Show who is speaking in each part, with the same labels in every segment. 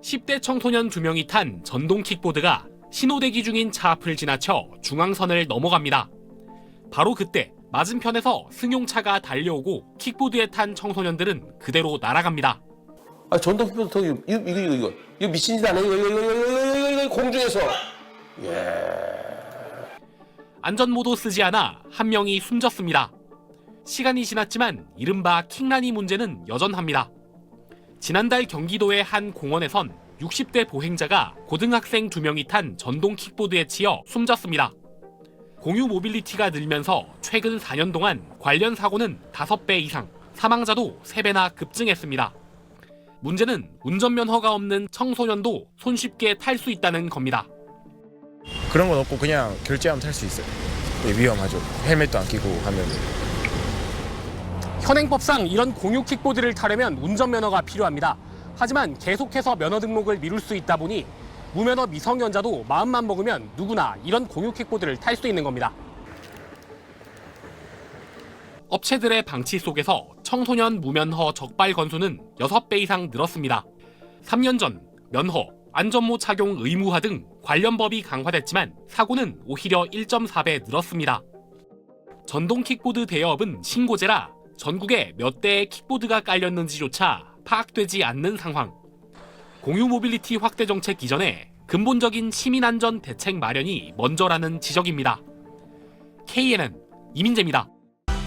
Speaker 1: 10대 청소년 2명이 탄 전동 킥보드가 신호대기 중인 차 앞을 지나쳐 중앙선을 넘어갑니다. 바로 그때 맞은편에서 승용차가 달려오고 킥보드에 탄 청소년들은 그대로 날아갑니다.
Speaker 2: 아, 전동 킥보드 이거 미친 짓 아니에요? 이거 공중에서.
Speaker 1: 안전모도 쓰지 않아 한 명이 숨졌습니다. 시간이 지났지만 이른바 킥라니 문제는 여전합니다. 지난달 경기도의 한 공원에선 60대 보행자가 고등학생 2명이 탄 전동 킥보드에 치여 숨졌습니다. 공유 모빌리티가 늘면서 최근 4년 동안 관련 사고는 5배 이상, 사망자도 3배나 급증했습니다. 문제는 운전면허가 없는 청소년도 손쉽게 탈 수 있다는 겁니다.
Speaker 3: 그런 건 없고 그냥 결제하면 탈 수 있어요. 위험하죠. 헬멧도 안 끼고 하면.
Speaker 4: 현행법상 이런 공유 킥보드를 타려면 운전면허가 필요합니다. 하지만 계속해서 면허 등록을 미룰 수 있다 보니 무면허 미성년자도 마음만 먹으면 누구나 이런 공유 킥보드를 탈 수 있는 겁니다.
Speaker 1: 업체들의 방치 속에서 청소년 무면허 적발 건수는 6배 이상 늘었습니다. 3년 전 면허, 안전모 착용 의무화 등 관련 법이 강화됐지만 사고는 오히려 1.4배 늘었습니다. 전동 킥보드 대여업은 신고제라 전국에 몇 대의 킥보드가 깔렸는지조차 파악되지 않는 상황. 공유 모빌리티 확대 정책 이전에 근본적인 시민안전 대책 마련이 먼저라는 지적입니다. KNN 이민재입니다.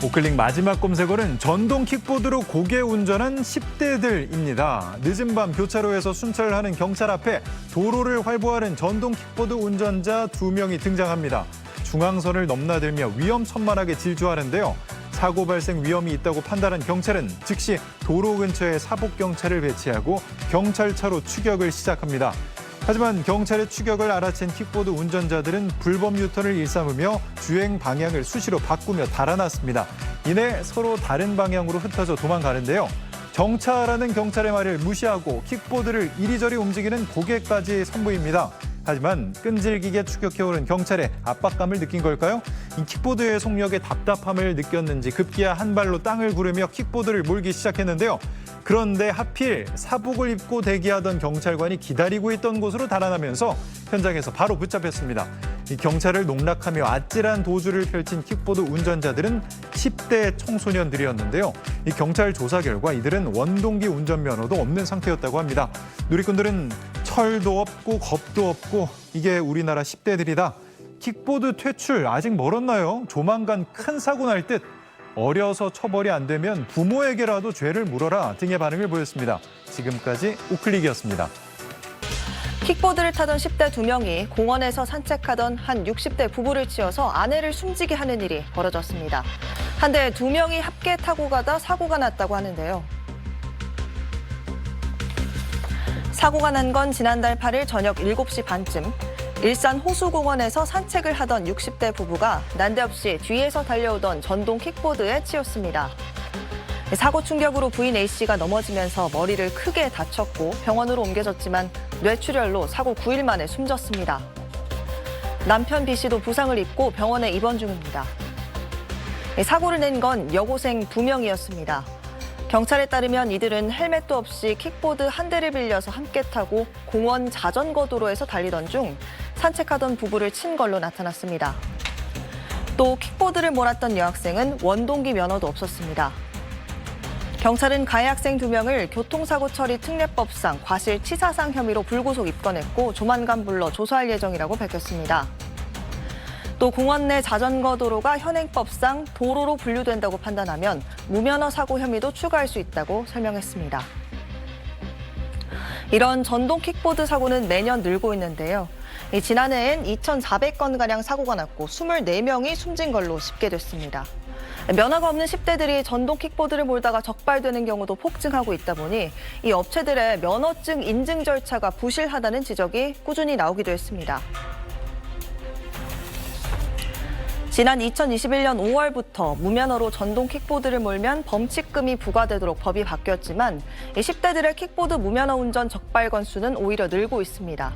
Speaker 5: 우클릭 마지막 검색어는 전동 킥보드로 고개 운전한 10대들입니다. 늦은 밤 교차로에서 순찰을 하는 경찰 앞에 도로를 활보하는 전동 킥보드 운전자 2명이 등장합니다. 중앙선을 넘나들며 위험천만하게 질주하는데요. 사고 발생 위험이 있다고 판단한 경찰은 즉시 도로 근처에 사복경찰을 배치하고 경찰차로 추격을 시작합니다. 하지만 경찰의 추격을 알아챈 킥보드 운전자들은 불법 유턴을 일삼으며 주행 방향을 수시로 바꾸며 달아났습니다. 이내 서로 다른 방향으로 흩어져 도망가는데요. 정차하라는 경찰의 말을 무시하고 킥보드를 이리저리 움직이는 고개까지 선보입니다. 하지만 끈질기게 추격해오는 경찰의 압박감을 느낀 걸까요? 이 킥보드의 속력에 답답함을 느꼈는지 급기야 한 발로 땅을 구르며 킥보드를 몰기 시작했는데요. 그런데 하필 사복을 입고 대기하던 경찰관이 기다리고 있던 곳으로 달아나면서 현장에서 바로 붙잡혔습니다. 이 경찰을 농락하며 아찔한 도주를 펼친 킥보드 운전자들은 10대 청소년들이었는데요. 이 경찰 조사 결과 이들은 원동기 운전면허도 없는 상태였다고 합니다. 누리꾼들은 철도 없고 겁도 없고 이게 우리나라 10대들이다. 킥보드 퇴출 아직 멀었나요? 조만간 큰 사고 날 듯. 어려서 처벌이 안 되면 부모에게라도 죄를 물어라 등의 반응을 보였습니다. 지금까지 우클릭이었습니다.
Speaker 6: 킥보드를 타던 10대 2명이 공원에서 산책하던 한 60대 부부를 치어서 아내를 숨지게 하는 일이 벌어졌습니다. 한데 2명이 함께 타고 가다 사고가 났다고 하는데요. 사고가 난 건 지난달 8일 저녁 7시 반쯤 일산 호수공원에서 산책을 하던 60대 부부가 난데없이 뒤에서 달려오던 전동 킥보드에 치였습니다. 사고 충격으로 부인 A씨가 넘어지면서 머리를 크게 다쳤고 병원으로 옮겨졌지만 뇌출혈로 사고 9일 만에 숨졌습니다. 남편 B씨도 부상을 입고 병원에 입원 중입니다. 사고를 낸 건 여고생 2명이었습니다. 경찰에 따르면 이들은 헬멧도 없이 킥보드 한 대를 빌려서 함께 타고 공원 자전거 도로에서 달리던 중 산책하던 부부를 친 걸로 나타났습니다. 또 킥보드를 몰았던 여학생은 원동기 면허도 없었습니다. 경찰은 가해 학생 2명을 교통사고 처리 특례법상 과실치사상 혐의로 불구속 입건했고 조만간 불러 조사할 예정이라고 밝혔습니다. 또 공원 내 자전거 도로가 현행법상 도로로 분류된다고 판단하면 무면허 사고 혐의도 추가할 수 있다고 설명했습니다. 이런 전동 킥보드 사고는 매년 늘고 있는데요. 지난해엔 2,400건가량 사고가 났고 24명이 숨진 걸로 집계됐습니다. 면허가 없는 10대들이 전동 킥보드를 몰다가 적발되는 경우도 폭증하고 있다 보니 이 업체들의 면허증 인증 절차가 부실하다는 지적이 꾸준히 나오기도 했습니다. 지난 2021년 5월부터 무면허로 전동 킥보드를 몰면 범칙금이 부과되도록 법이 바뀌었지만 10대들의 킥보드 무면허 운전 적발 건수는 오히려 늘고 있습니다.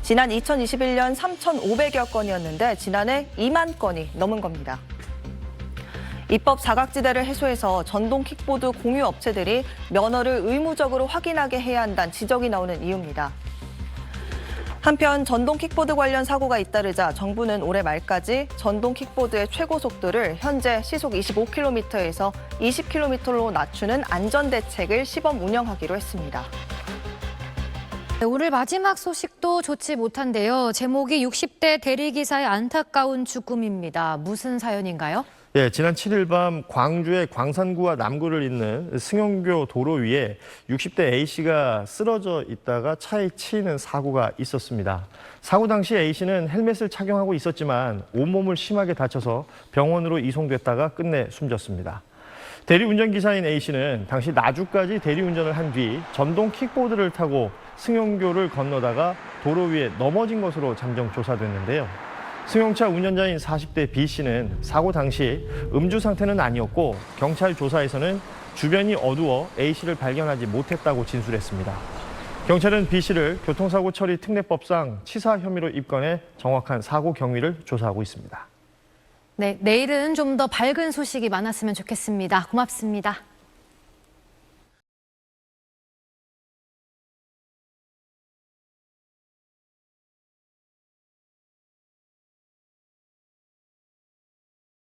Speaker 6: 지난 2021년 3,500여 건이었는데 지난해 2만 건이 넘은 겁니다. 입법 사각지대를 해소해서 전동 킥보드 공유 업체들이 면허를 의무적으로 확인하게 해야 한다는 지적이 나오는 이유입니다. 한편 전동 킥보드 관련 사고가 잇따르자 정부는 올해 말까지 전동 킥보드의 최고 속도를 현재 시속 25km에서 20km로 낮추는 안전대책을 시범 운영하기로 했습니다.
Speaker 7: 오늘 마지막 소식도 좋지 못한데요. 제목이 60대 대리기사의 안타까운 죽음입니다. 무슨 사연인가요?
Speaker 8: 예, 지난 7일 밤 광주의 광산구와 남구를 잇는 승용교 도로 위에 60대 A씨가 쓰러져 있다가 차에 치이는 사고가 있었습니다. 사고 당시 A씨는 헬멧을 착용하고 있었지만 온몸을 심하게 다쳐서 병원으로 이송됐다가 끝내 숨졌습니다. 대리운전기사인 A씨는 당시 나주까지 대리운전을 한 뒤 전동 킥보드를 타고 승용교를 건너다가 도로 위에 넘어진 것으로 잠정 조사됐는데요. 승용차 운전자인 40대 B씨는 사고 당시 음주 상태는 아니었고 경찰 조사에서는 주변이 어두워 A씨를 발견하지 못했다고 진술했습니다. 경찰은 B씨를 교통사고 처리 특례법상 치사 혐의로 입건해 정확한 사고 경위를 조사하고 있습니다.
Speaker 7: 네, 내일은 좀 더 밝은 소식이 많았으면 좋겠습니다. 고맙습니다.